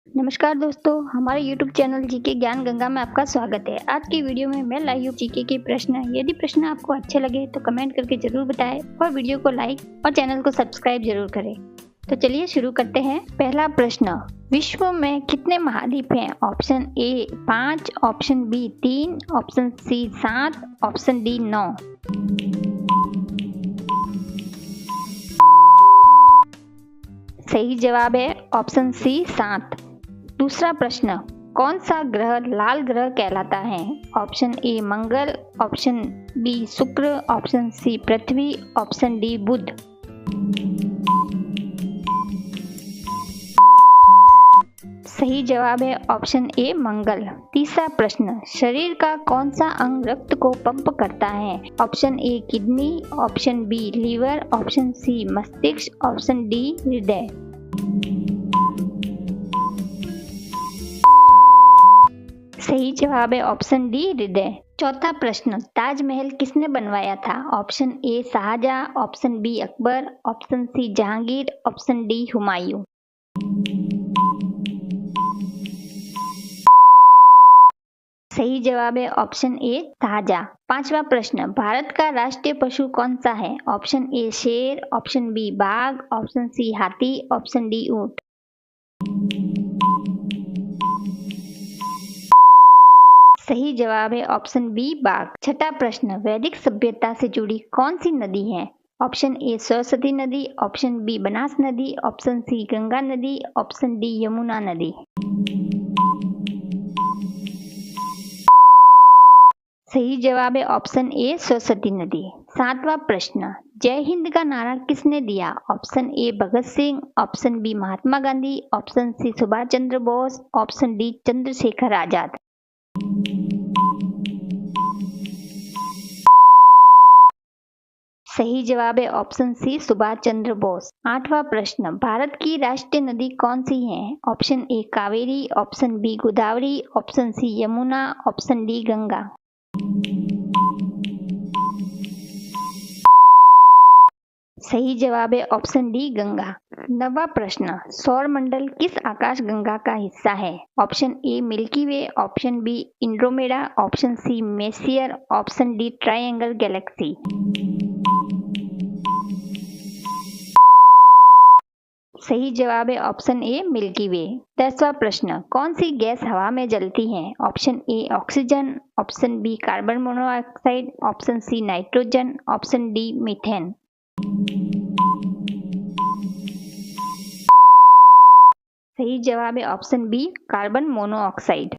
नमस्कार दोस्तों, हमारे YouTube चैनल जीके ज्ञान गंगा में आपका स्वागत है। आज की वीडियो में मैं लाई हूँ जीके के प्रश्न। यदि प्रश्न आपको अच्छे लगे तो कमेंट करके जरूर बताएं और वीडियो को लाइक और चैनल को सब्सक्राइब जरूर करें। तो चलिए शुरू करते हैं। पहला प्रश्न, विश्व में कितने महाद्वीप हैं? Option A 5, option B 3, option C 7, option D 9। सही जवाब है ऑप्शन सी 7। दूसरा प्रश्न, कौन सा ग्रह लाल ग्रह कहलाता है? ऑप्शन ए मंगल, ऑप्शन बी शुक्र, ऑप्शन सी पृथ्वी, ऑप्शन डी बुध। सही जवाब है ऑप्शन ए मंगल। तीसरा प्रश्न, शरीर का कौन सा अंग रक्त को पंप करता है? Option A kidney, option B liver, option C मस्तिष्क, ऑप्शन डी हृदय। सही जवाब है ऑप्शन डी हृदय। चौथा प्रश्न, ताजमहल किसने बनवाया था? Option A Shah Jahan, option B Akbar, option C Jahangir, option D Humayun. सही जवाब है ऑप्शन ए शाहजहां। पांचवा प्रश्न, भारत का राष्ट्रीय पशु कौन सा है? ऑप्शन ए शेर, ऑप्शन बी बाघ, ऑप्शन सी हाथी, ऑप्शन डी ऊंट। सही जवाब है ऑप्शन बी बाघ। छठा प्रश्न, वैदिक सभ्यता से जुड़ी कौन सी नदी है? ऑप्शन ए सरस्वती नदी, ऑप्शन बी बनास नदी, ऑप्शन सी गंगा नदी, ऑप्शन डी यमुना नदी। सही जवाब है ऑप्शन ए सरस्वती नदी। सातवां प्रश्न, जय हिंद का नारा किसने दिया? Option A Bhagat Singh, option B Mahatma Gandhi, option C Subhash Chandra Bose, option D Chandrashekhar Azad. सही जवाब है ऑप्शन सी सुभाष चंद्र बोस। आठवां प्रश्न, भारत की राष्ट्रीय नदी कौन सी है? Option A Kaveri, option B Godavari, option C Yamuna, option D Ganga. सही जवाब है ऑप्शन डी गंगा। नवा प्रश्न, सौर मंडल किस आकाश गंगा का हिस्सा है? Option A Milky Way, option B Andromeda, option C Messier, option D triangle galaxy. सही जवाब है ऑप्शन ए मिल्की वे। 10वां प्रश्न, कौन सी गैस हवा में जलती है? Option A oxygen, option B carbon monoxide, option C nitrogen, option D methane. सही जवाब है ऑप्शन बी कार्बन मोनोऑक्साइड।